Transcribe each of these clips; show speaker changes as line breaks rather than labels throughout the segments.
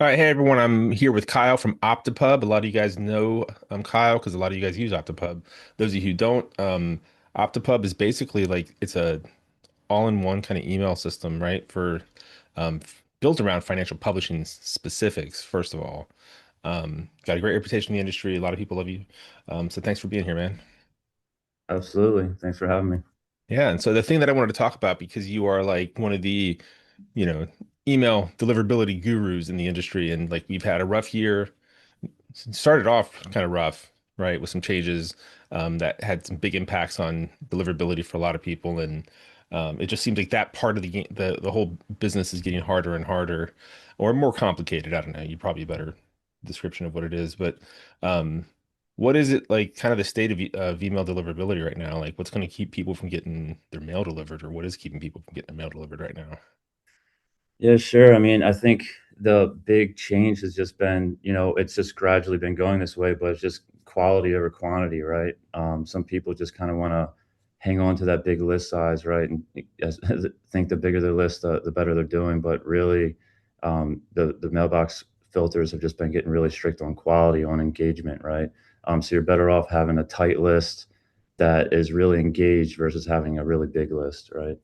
All right, hey everyone. I'm here with Kyle from Optipub. A lot of you guys know Kyle because a lot of you guys use Optipub. Those of you who don't, Optipub is basically like it's a all-in-one kind of email system, right? Built around financial publishing specifics, first of all. Got a great reputation in the industry. A lot of people love you. So thanks for being here, man.
Absolutely. Thanks for having me.
Yeah, and so the thing that I wanted to talk about because you are like one of the, you know, email deliverability gurus in the industry, and like we've had a rough year. Started off kind of rough, right, with some changes that had some big impacts on deliverability for a lot of people, and it just seems like that part of the whole business is getting harder and harder, or more complicated. I don't know. You probably a better description of what it is, but um, what is it like? Kind of the state of email deliverability right now? Like, what's going to keep people from getting their mail delivered, or what is keeping people from getting their mail delivered right now?
Yeah, sure. I mean, I think the big change has just been, it's just gradually been going this way, but it's just quality over quantity, right? Some people just kind of want to hang on to that big list size, right? And think the bigger the list, the better they're doing. But really, the mailbox filters have just been getting really strict on quality, on engagement, right? So you're better off having a tight list that is really engaged versus having a really big list, right?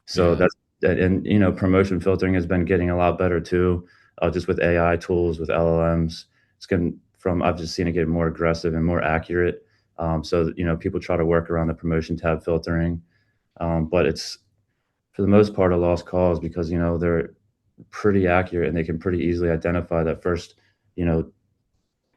So
Yeah.
that's and promotion filtering has been getting a lot better too, just with AI tools, with LLMs. It's getting from I've just seen it get more aggressive and more accurate. So people try to work around the promotion tab filtering, but it's for the most part a lost cause because they're pretty accurate and they can pretty easily identify that you know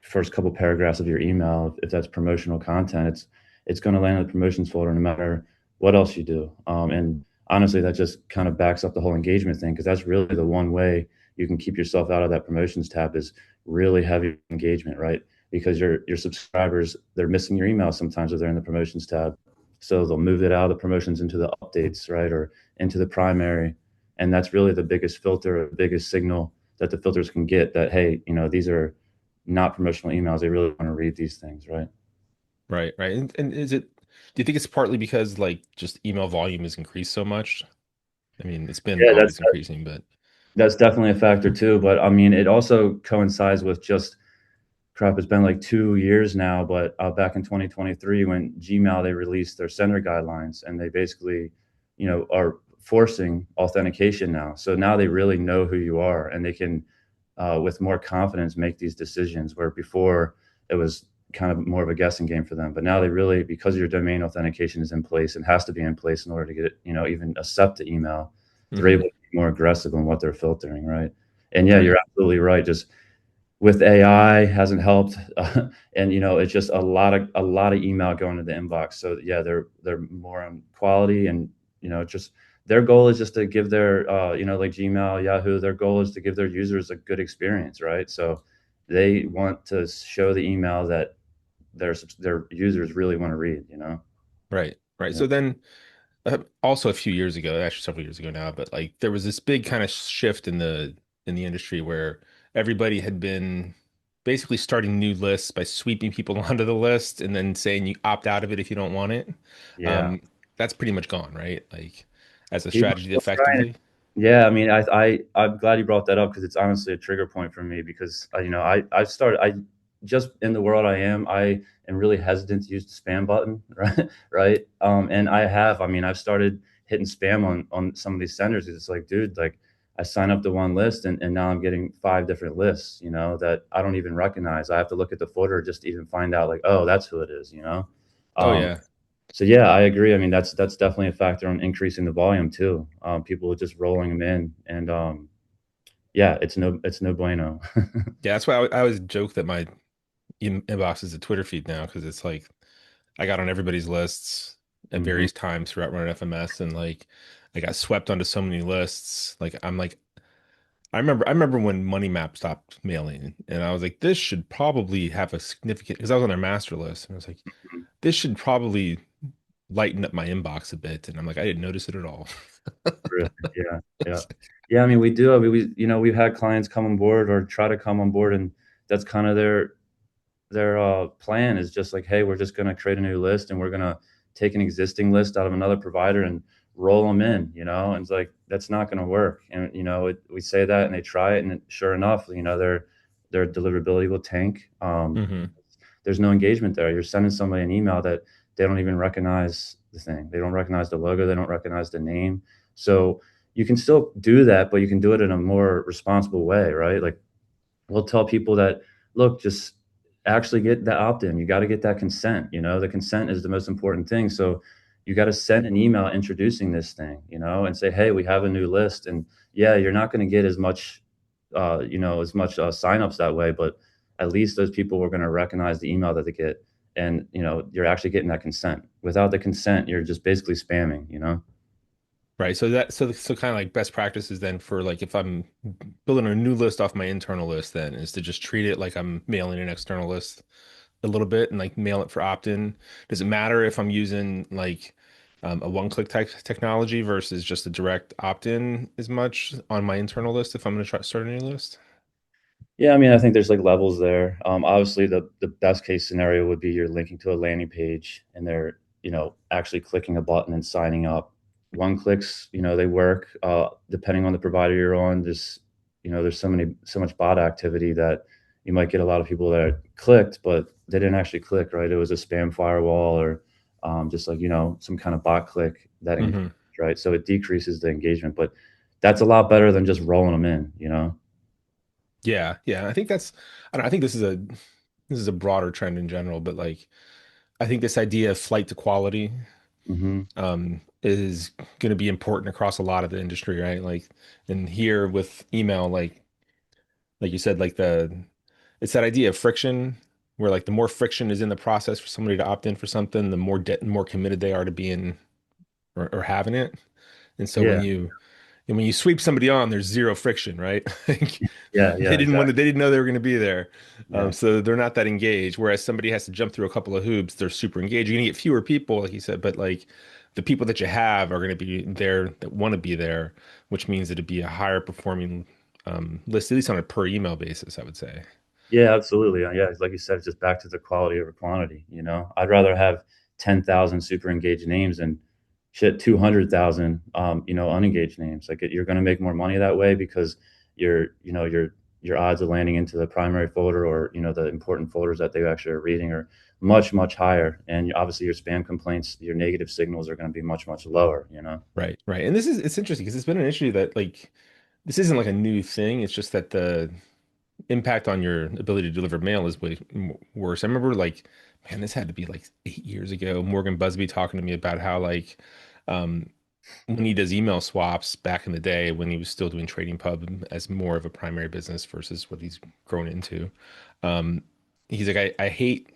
first couple paragraphs of your email. If that's promotional content, it's going to land in the promotions folder no matter what else you do. And honestly, that just kind of backs up the whole engagement thing because that's really the one way you can keep yourself out of that promotions tab is really heavy engagement, right? Because your subscribers, they're missing your email sometimes if they're in the promotions tab, so they'll move it out of the promotions into the updates, right, or into the primary. And that's really the biggest filter, the biggest signal that the filters can get that, hey, these are not promotional emails. They really want to read these things, right?
Right, right. And do you think it's partly because like just email volume has increased so much? I mean, it's been
Yeah,
always increasing, but
that's definitely a factor too. But I mean, it also coincides with just crap. It's been like 2 years now, but back in 2023, when Gmail they released their sender guidelines, and they basically, are forcing authentication now. So now they really know who you are, and they can, with more confidence, make these decisions. Where before it was kind of more of a guessing game for them, but now they really, because your domain authentication is in place and has to be in place in order to get it, even accept the email, they're able
hmm.
to be more aggressive on what they're filtering, right? And yeah, you're
Right,
absolutely right. Just with AI hasn't helped, and it's just a lot of email going to the inbox. So yeah, they're more on quality, and just their goal is just to give their like Gmail, Yahoo, their goal is to give their users a good experience, right? So they want to show the email that their users really want to read.
right, right.
Yeah.
So then, also a few years ago, actually several years ago now, but like there was this big kind of shift in the industry where everybody had been basically starting new lists by sweeping people onto the list and then saying you opt out of it if you don't want it.
Yeah.
Um, that's pretty much gone, right? Like as a
People are
strategy
still trying.
effectively.
Yeah, I mean, I'm glad you brought that up because it's honestly a trigger point for me because I started I just in the world I am really hesitant to use the spam button, right? Right. And I mean, I've started hitting spam on some of these senders. It's like, dude, like I sign up to one list and now I'm getting five different lists, that I don't even recognize. I have to look at the footer just to even find out like, oh, that's who it is.
Oh
Um,
yeah.
so yeah, I agree. I mean, that's definitely a factor on increasing the volume too. People are just rolling them in, and yeah, it's no bueno.
Yeah, that's why I always joke that my inbox is a Twitter feed now because it's like I got on everybody's lists at
Hmm.
various times throughout running FMS, and like I got swept onto so many lists. Like I'm like I remember when Money Map stopped mailing, and I was like, this should probably have a significant because I was on their master list, and I was like, this should probably lighten up my inbox a bit. And I'm like, I didn't notice it at all.
Really, yeah, yeah, yeah. I mean, we do. I mean, we've had clients come on board or try to come on board, and that's kind of their plan is just like, hey, we're just going to create a new list and we're going to take an existing list out of another provider and roll them in, and it's like that's not going to work. And we say that, and they try it, and sure enough, their deliverability will tank.
Hmm.
There's no engagement there. You're sending somebody an email that they don't even recognize the thing. They don't recognize the logo. They don't recognize the name. So you can still do that, but you can do it in a more responsible way, right? Like we'll tell people that, look, just actually get the opt-in. You got to get that consent. The consent is the most important thing. So you got to send an email introducing this thing, and say, hey, we have a new list. And yeah, you're not going to get as much, signups that way, but at least those people are going to recognize the email that they get. And, you're actually getting that consent. Without the consent, you're just basically spamming.
Right. So kind of like best practices then for like if I'm building a new list off my internal list then is to just treat it like I'm mailing an external list a little bit and like mail it for opt-in. Does it matter if I'm using like a one-click type technology versus just a direct opt-in as much on my internal list if I'm going to try start a new list?
Yeah, I mean, I think there's like levels there. Obviously, the best case scenario would be you're linking to a landing page and they're actually clicking a button and signing up. One clicks, they work. Depending on the provider you're on, there's so much bot activity that you might get a lot of people that clicked, but they didn't actually click, right? It was a spam firewall or just like some kind of bot click that engaged,
Hmm.
right? So it decreases the engagement, but that's a lot better than just rolling them in.
Yeah, yeah. I think that's I don't know, I think this is a broader trend in general, but like I think this idea of flight to quality
Hmm.
is going to be important across a lot of the industry, right? Like, and here with email, like you said, like it's that idea of friction, where like the more friction is in the process for somebody to opt in for something, the more committed they are to being or having it. And so
Yeah.
when you sweep somebody on, there's zero friction, right? Like
Yeah, yeah,
they
exactly.
didn't know they were going to be there,
Yeah.
so they're not that engaged. Whereas somebody has to jump through a couple of hoops, they're super engaged. You're going to get fewer people, like you said, but like the people that you have are going to be there that want to be there, which means that it'd be a higher performing list, at least on a per email basis, I would say.
Yeah, absolutely. Yeah, like you said, it's just back to the quality over quantity. I'd rather have 10,000 super engaged names than shit 200,000 unengaged names. Like you're going to make more money that way because your odds of landing into the primary folder or the important folders that they actually are reading are much much higher, and obviously your spam complaints, your negative signals are going to be much much lower.
Right, right. And it's interesting because it's been an issue that like this isn't like a new thing. It's just that the impact on your ability to deliver mail is way worse. I remember like, man, this had to be like 8 years ago. Morgan Busby talking to me about how like um, when he does email swaps back in the day when he was still doing Trading Pub as more of a primary business versus what he's grown into. Um, he's like, I hate.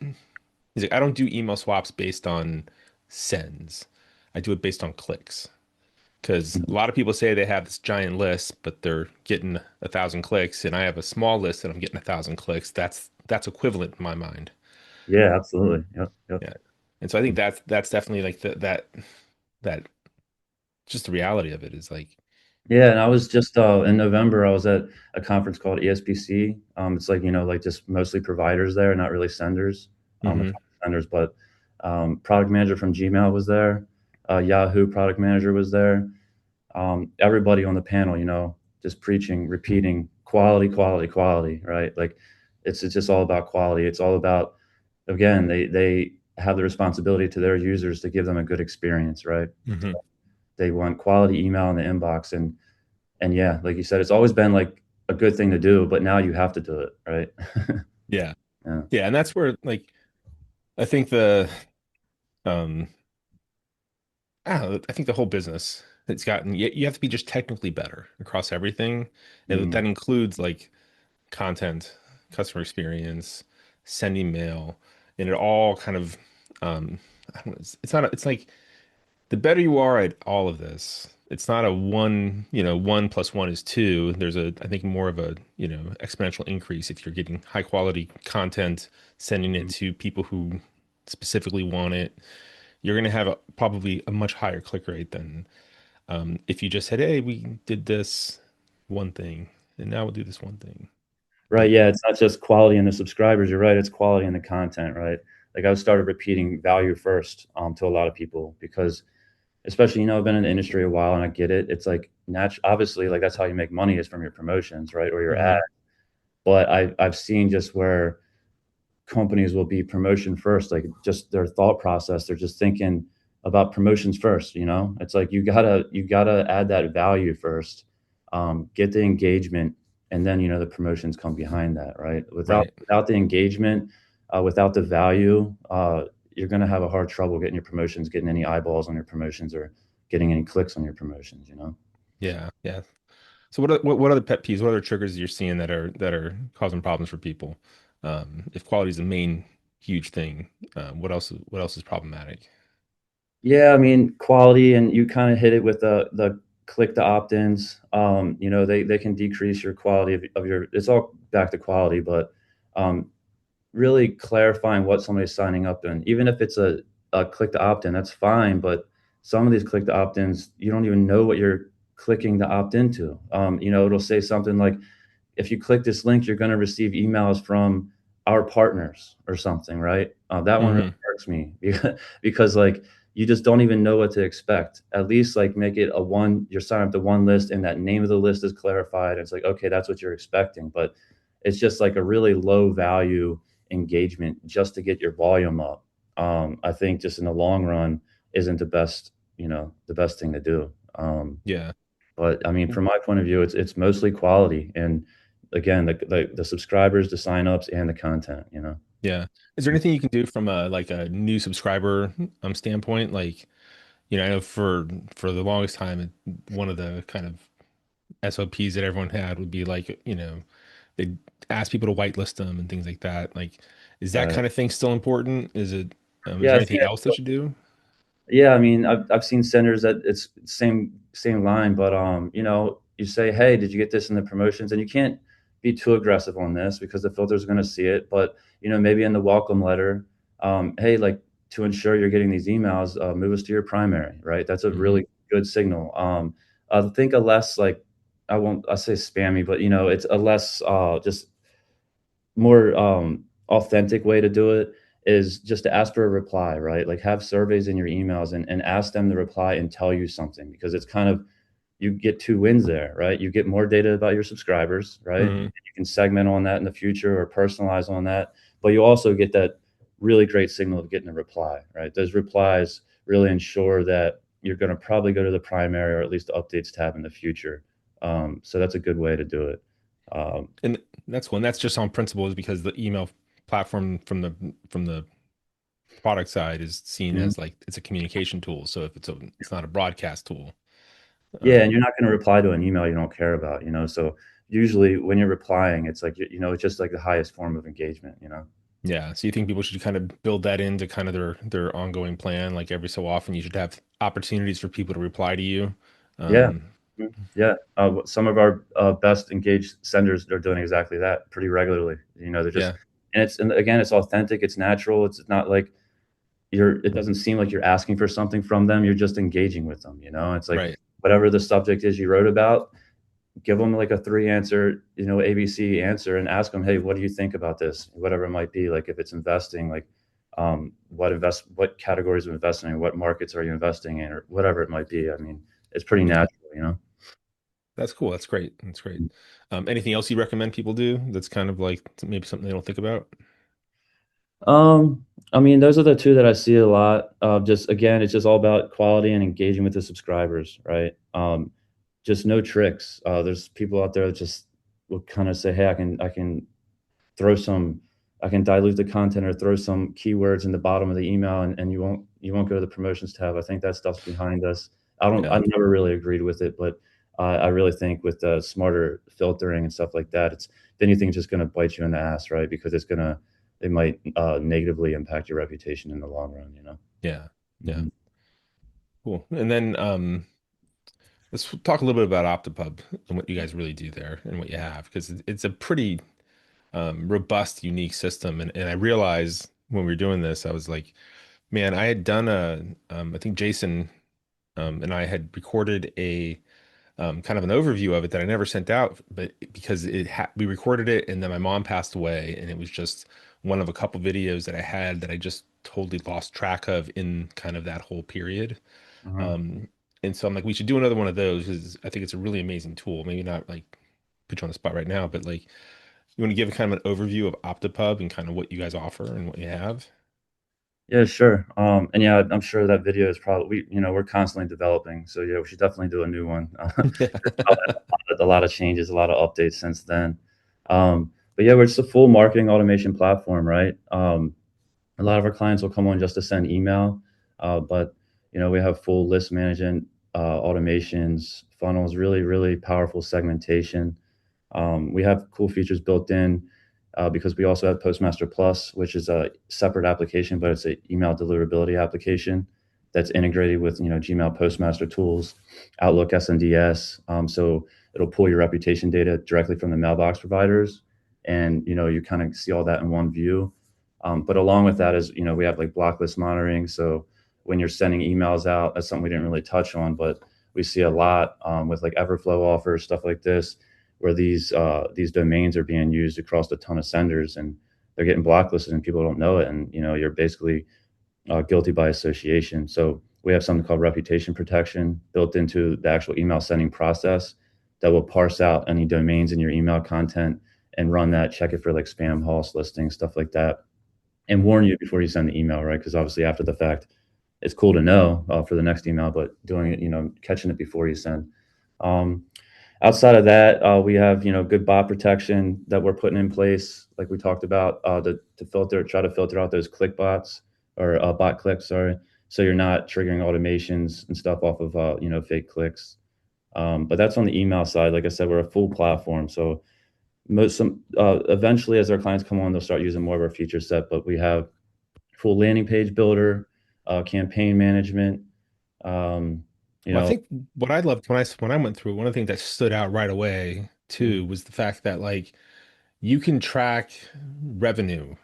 He's like, I don't do email swaps based on sends. I do it based on clicks because a lot of people say they have this giant list, but they're getting 1,000 clicks, and I have a small list and I'm getting 1,000 clicks. That's equivalent in my mind.
Yeah, absolutely. Yep, yep.
Yeah, and so I think that's definitely like that just the reality of it is like,
Yeah, and I was just in November. I was at a conference called ESPC. It's like like just mostly providers there, not really senders. A
hmm
couple senders, but product manager from Gmail was there. Yahoo product manager was there. Everybody on the panel, just preaching, repeating quality, quality, quality. Right? Like it's just all about quality. It's all about, again, they have the responsibility to their users to give them a good experience. Right?
hmm
They want quality email in the inbox, and yeah, like you said, it's always been like a good thing to do, but now you have to do it, right?
yeah,
Yeah.
yeah, and that's where like I think um I don't know, I think the whole business it's gotten you have to be just technically better across everything, and
Mm.
that includes like content, customer experience, sending mail, and it all kind of I don't know, it's not it's like the better you are at all of this, it's not a one, 1 plus 1 is 2. There's I think more of a, exponential increase if you're getting high quality content, sending it to people who specifically want it. You're going to have probably a much higher click rate than if you just said, hey, we did this one thing and now we'll do this one thing.
Right.
But
Yeah. It's not just quality in the subscribers. You're right. It's quality in the content, right? Like I started repeating value first to a lot of people because especially, I've been in the industry a while and I get it. It's like natural, obviously, like that's how you make money is from your promotions, right? Or your ad.
Hmm.
But I've seen just where companies will be promotion first, like just their thought process. They're just thinking about promotions first. It's like you gotta add that value first, get the engagement, and then the promotions come behind that, right? Without
Right.
without the engagement, without the value, you're gonna have a hard trouble getting your promotions, getting any eyeballs on your promotions, or getting any clicks on your promotions.
Yeah. Yeah. So what other pet peeves, what other triggers you're seeing that are causing problems for people? If quality is the main huge thing, what else is problematic?
Yeah, I mean, quality, and you kind of hit it with the click to opt-ins. They can decrease your quality of your. It's all back to quality, but um, really clarifying what somebody's signing up in, even if it's a click to opt-in, that's fine. But some of these click to opt-ins, you don't even know what you're clicking to opt into. It'll say something like, if you click this link, you're going to receive emails from our partners or something, right? That one really
Hmm.
hurts me because like you just don't even know what to expect. At least like make it you're signing up to one list and that name of the list is clarified. It's like, okay, that's what you're expecting. But it's just like a really low value engagement just to get your volume up. I think just in the long run isn't the best thing to do.
Yeah.
But I mean, from my point of view, it's mostly quality, and again, the subscribers, the signups, and the content.
Yeah. Is there anything you can do from a like a new subscriber standpoint? Like, I know for the longest time, one of the kind of SOPs that everyone had would be like, they'd ask people to whitelist them and things like that. Like, is that
Right.
kind of thing still important? Is
Yeah,
there
I've seen
anything
it.
else they should do?
Yeah, I mean, I've seen centers that it's same line, but you say, hey, did you get this in the promotions? And you can't be too aggressive on this because the filter's going to see it. But maybe in the welcome letter, hey, like to ensure you're getting these emails, move us to your primary, right? That's a
Hmm.
really good signal. I think a less like I say spammy, but it's a less just more authentic way to do it is just to ask for a reply, right? Like have surveys in your emails and ask them to reply and tell you something because it's kind of you get two wins there, right? You get more data about your subscribers, right?
Hmm.
You can segment on that in the future or personalize on that, but you also get that really great signal of getting a reply, right? Those replies really ensure that you're going to probably go to the primary or at least the updates tab in the future. So that's a good way to do it. Um,
And that's one that's just on principle is because the email platform from the product side is seen
mhm.
as like it's a communication tool. So if it's not a broadcast tool.
Yeah, and
Um,
you're not gonna reply to an email you don't care about. So usually when you're replying, it's like, it's just like the highest form of engagement.
yeah. So you think people should kind of build that into kind of their ongoing plan? Like every so often, you should have opportunities for people to reply to you.
Yeah.
Um,
Yeah. Some of our best engaged senders are doing exactly that pretty regularly. They're just,
yeah.
and again, it's authentic, it's natural. It's not like it doesn't seem like you're asking for something from them. You're just engaging with them. It's like
Right.
whatever the subject is you wrote about, give them like a three answer, ABC answer and ask them, hey, what do you think about this? Whatever it might be. Like if it's investing, like what categories of investing, what markets are you investing in, or whatever it might be. I mean, it's pretty
Yeah.
natural.
That's cool. That's great. That's great. Anything else you recommend people do that's kind of like maybe something they don't think about?
Um, I mean, those are the two that I see a lot. Just again, it's just all about quality and engaging with the subscribers, right? Just no tricks. There's people out there that just will kind of say, "Hey, I can throw some I can dilute the content or throw some keywords in the bottom of the email and you won't go to the promotions tab." I think that stuff's behind us. I
Yeah.
never really agreed with it, but I really think with the smarter filtering and stuff like that, if anything's just going to bite you in the ass, right? Because it might negatively impact your reputation in the long run.
Yeah. Yeah.
Mhm.
Cool. And then let's talk a little bit about Optipub and what you guys really do there and what you have, because it's a pretty robust, unique system. And I realized when we were doing this, I was like, man, I had done I think Jason and I had recorded a kind of an overview of it that I never sent out, but because we recorded it and then my mom passed away, and it was just one of a couple videos that I had that I just totally lost track of in kind of that whole period.
Uh-huh.
Um, and so I'm like, we should do another one of those because I think it's a really amazing tool. Maybe not like put you on the spot right now, but like you want to give kind of an overview of Optipub and kind of what you guys offer and what you have.
Yeah, sure. And yeah, I'm sure that video is probably, we're constantly developing. So yeah, we should definitely do a new one. There's probably a lot of changes, a lot of updates since then. But yeah, we're just a full marketing automation platform, right? A lot of our clients will come on just to send email, but we have full list management, automations, funnels, really, really powerful segmentation. We have cool features built in because we also have Postmaster Plus, which is a separate application, but it's an email deliverability application that's integrated with Gmail Postmaster tools, Outlook SNDS. So it'll pull your reputation data directly from the mailbox providers, and you kind of see all that in one view. But along with that is we have like block list monitoring. So when you're sending emails out, that's something we didn't really touch on, but we see a lot with like Everflow offers, stuff like this, where these domains are being used across a ton of senders, and they're getting blacklisted and people don't know it, and you're basically guilty by association. So we have something called reputation protection built into the actual email sending process that will parse out any domains in your email content and run that, check it for like spam, false listings, stuff like that, and warn you before you send the email, right? Because obviously after the fact, it's cool to know for the next email, but doing it, catching it before you send. Um, Outside of that, we have good bot protection that we're putting in place, like we talked about, try to filter out those click bots or bot clicks. Sorry, so you're not triggering automations and stuff off of fake clicks. But that's on the email side. Like I said, we're a full platform, so eventually as our clients come on, they'll start using more of our feature set. But we have full landing page builder, campaign management. Um, you
Well, I
know,
think what I loved when I went through, one of the things that stood out right away
mhm.
too was the fact that like you can track revenue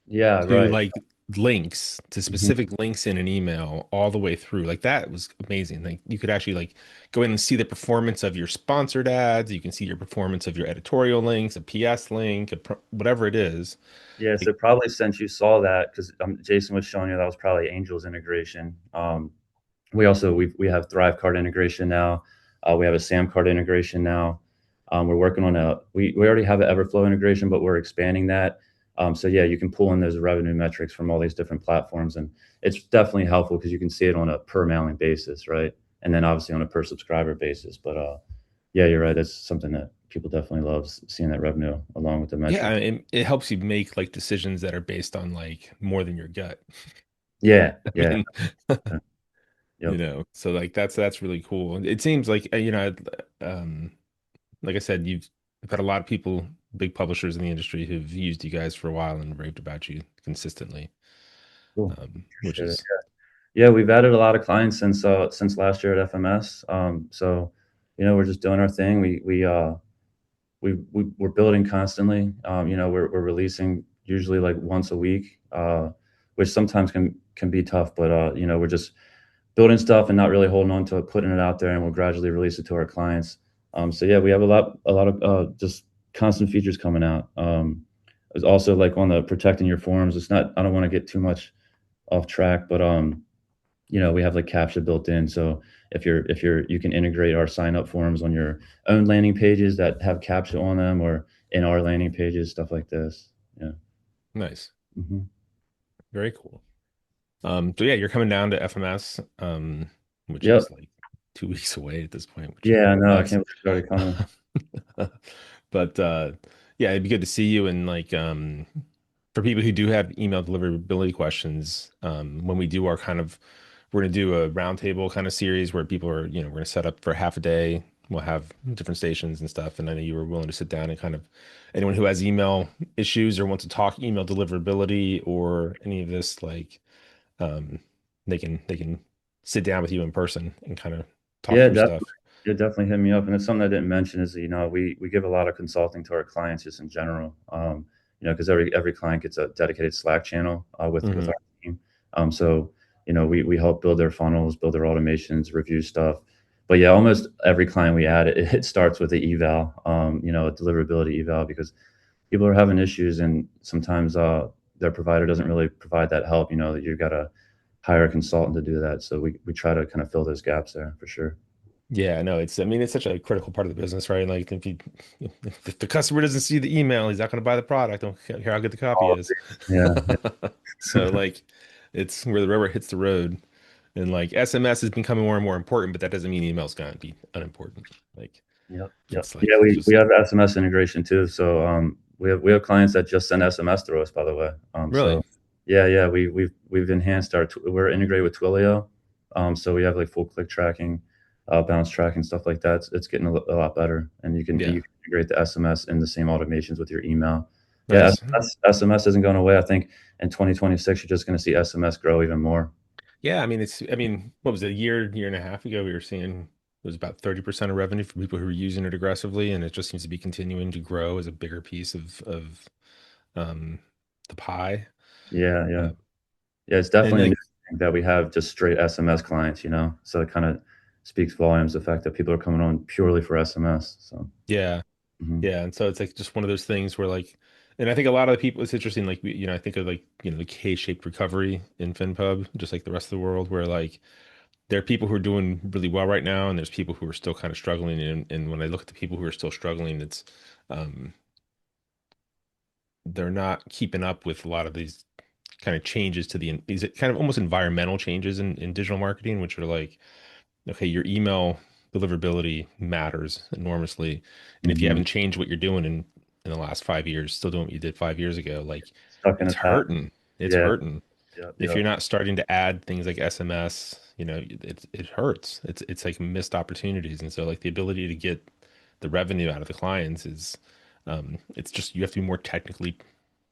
Yeah,
to
right.
like links to
Mhm.
specific links in an email all the way through. Like that was amazing. Like you could actually like go in and see the performance of your sponsored ads. You can see your performance of your editorial links, a PS link, whatever it is.
Yeah,
Like,
so probably since you saw that, because Jason was showing you that was probably Angel's integration. We have Thrive card integration now. We have a Sam card integration now. We're working on we already have an Everflow integration, but we're expanding that. So yeah, you can pull in those revenue metrics from all these different platforms, and it's definitely helpful because you can see it on a per mailing basis, right? And then obviously on a per subscriber basis. But yeah, you're right. That's something that people definitely love, seeing that revenue along with the
yeah,
metrics.
it helps you make like decisions that are based on like more than your gut.
Yeah,
I
yeah,
mean,
yeah. Yep.
so like that's really cool. It seems like like I said, you've had a lot of people, big publishers in the industry who've used you guys for a while and raved about you consistently,
Cool.
which
Appreciate it.
is
Yeah, we've added a lot of clients since last year at FMS. So we're just doing our thing. We're building constantly. We're releasing usually like once a week, which sometimes can be tough. But we're just building stuff and not really holding on to it, putting it out there, and we'll gradually release it to our clients. So yeah, we have a lot of just constant features coming out. It's also like on the protecting your forms. It's not. I don't want to get too much off track, but we have like captcha built in. So you can integrate our sign up forms on your own landing pages that have captcha on them, or in our landing pages, stuff like this. Yeah.
nice.
Hmm.
Very cool. So yeah, you're coming down to FMS, which
Yep.
is like 2 weeks away at this point, which
Yeah, I know. I
sucks.
can't believe it's already coming.
But yeah, it'd be good to see you. And like for people who do have email deliverability questions, when we do our we're gonna do a roundtable kind of series where people are, we're gonna set up for half a day. We'll have different stations and stuff. And I know you were willing to sit down and kind of anyone who has email issues or wants to talk email deliverability or any of this, like um, they can sit down with you in person and kind of talk
Yeah,
through
definitely.
stuff.
Yeah, definitely hit me up. And it's something I didn't mention is, we give a lot of consulting to our clients just in general. Because every client gets a dedicated Slack channel with
Hmm.
our team. So, we help build their funnels, build their automations, review stuff. But yeah, almost every client we add, it starts with the eval, a deliverability eval, because people are having issues, and sometimes their provider doesn't really provide that help. That you've got to hire a consultant to do that. So we try to kind of fill those gaps there for sure.
Yeah, no, I mean, it's such a critical part of the business, right? Like, if the customer doesn't see the email, he's not going to buy the product. I don't care how good the copy
Oh,
is.
yeah, yeah,
So, like, it's where the rubber hits the road. And like SMS is becoming more and more important, but that doesn't mean email's going to be unimportant. Like,
yep, yep.
it's like
Yeah, we
just
have SMS integration too. So we have clients that just send SMS through us, by the way.
really,
Yeah, yeah, we've enhanced we're integrated with Twilio. So we have like full click tracking, bounce tracking, stuff like that. It's getting a lot better, and
yeah,
you can integrate the SMS in the same automations with your email. Yeah,
nice.
SMS isn't going away. I think in 2026 you're just going to see SMS grow even more.
Yeah, I mean, I mean, what was it, a year and a half ago, we were seeing it was about 30% of revenue for people who were using it aggressively, and it just seems to be continuing to grow as a bigger piece of um the pie.
Yeah, yeah.
Uh,
Yeah, it's
and
definitely a new
like,
thing that we have just straight SMS clients, you know? So it kind of speaks volumes, the fact that people are coming on purely for SMS. So,
yeah,
mhm.
yeah, and so it's like just one of those things where like, and I think a lot of the people, it's interesting, like I think of like, the K-shaped recovery in FinPub, just like the rest of the world, where like there are people who are doing really well right now, and there's people who are still kind of struggling. And when I look at the people who are still struggling, it's um, they're not keeping up with a lot of these kind of changes to these kind of almost environmental changes in digital marketing, which are like, okay, your email deliverability matters enormously, and if you
Mhm.
haven't changed what you're doing in the last 5 years, still doing what you did 5 years ago, like
Stuck in
it's
the past.
hurting. It's
Yeah.
hurting.
Yep.
If you're
Yep.
not starting to add things like SMS, it hurts. It's like missed opportunities. And so like the ability to get the revenue out of the clients is it's just you have to be more technically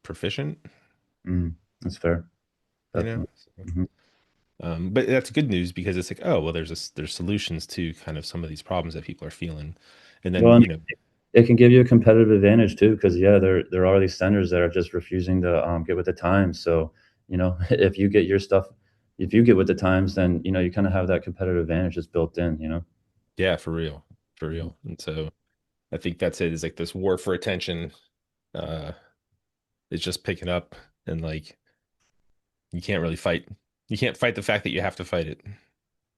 proficient,
Mm. That's fair.
you know?
Definitely.
So,
Mhm.
but that's good news because it's like, oh, well, there's solutions to kind of some of these problems that people are feeling. And then,
Well, and it can give you a competitive advantage too, because yeah, there are these centers that are just refusing to get with the times. So, you know, if you get your stuff, if you get with the times, then you know you kind of have that competitive advantage that's built in. You know.
yeah, for real. For real. And so I think that's it is like this war for attention uh is just picking up, and like you can't really fight. You can't fight the fact that you have to fight it.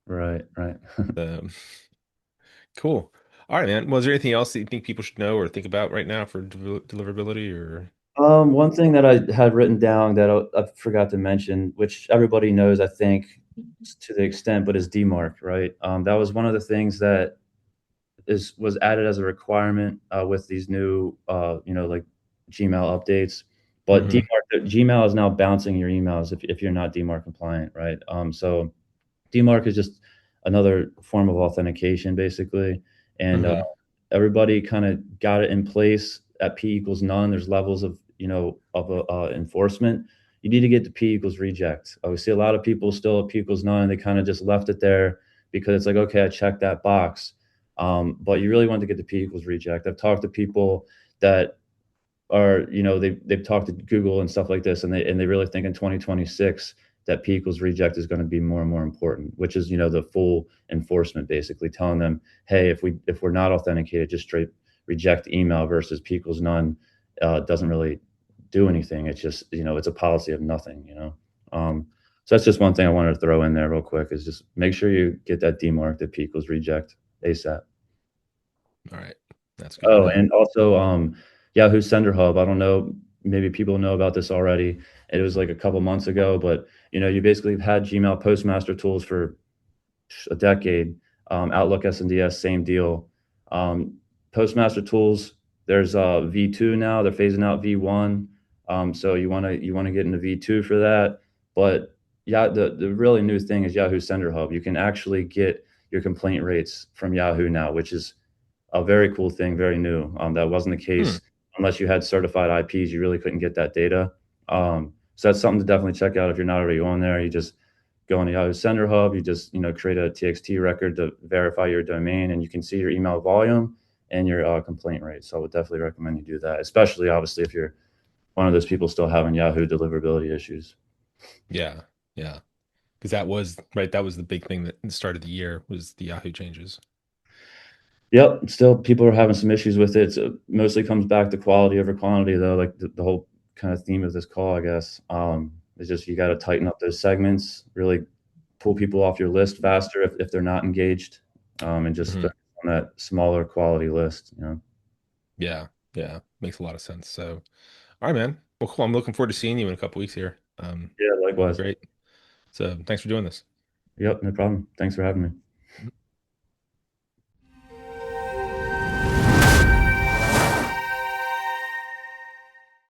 Right. Right.
Um, cool. All right, man. Was there anything else that you think people should know or think about right now for deliverability or?
One thing that I had written down that I forgot to mention, which everybody knows, I think, to the extent, but is DMARC, right? That was one of the things that is was added as a requirement with these new, like Gmail updates. But
Hmm.
Gmail is now bouncing your emails if you're not DMARC compliant, right? So DMARC is just another form of authentication, basically, and
Hmm.
everybody kind of got it in place at P equals none. There's levels of enforcement. You need to get to P equals reject. We see a lot of people still at P equals none. They kind of just left it there because it's like, okay, I checked that box, but you really want to get to P equals reject. I've talked to people that are they've talked to Google and stuff like this, and they really think in 2026 that P equals reject is going to be more and more important, which is the full enforcement, basically telling them, hey, if we're not authenticated, just straight reject email versus P equals none doesn't really do anything. It's just it's a policy of nothing. So that's just one thing I wanted to throw in there real quick is just make sure you get that demarked that P equals reject ASAP.
All right. That's good to
Oh,
know.
and also, Yahoo Sender Hub. I don't know, maybe people know about this already. It was like a couple months ago, but you basically had Gmail Postmaster tools for a decade. Outlook SNDS, same deal. Um, Postmaster tools. There's V2 now. They're phasing out V1. So you wanna get into V2 for that. But yeah, the really new thing is Yahoo Sender Hub. You can actually get your complaint rates from Yahoo now, which is a very cool thing, very new. That wasn't the
Hmm.
case unless you had certified IPs. You really couldn't get that data. So that's something to definitely check out if you're not already on there. You just go on the Yahoo Sender Hub. You just create a TXT record to verify your domain, and you can see your email volume and your complaint rate. So I would definitely recommend you do that, especially obviously if you're one of those people still having Yahoo deliverability issues.
Yeah. Yeah. Because that was right. That was the big thing that started the year was the Yahoo changes.
Yep, still people are having some issues with it. So it mostly comes back to quality over quantity, though, like the whole kind of theme of this call, I guess. It's just you got to tighten up those segments, really pull people off your list faster if they're not engaged, and just
Hmm.
focus on that smaller quality list. You know.
Yeah, yeah, makes a lot of sense. So, all right, man. Well, cool. I'm looking forward to seeing you in a couple weeks here.
Yeah, likewise.
Great. So, thanks for doing this.
Yep, no problem. Thanks for having me.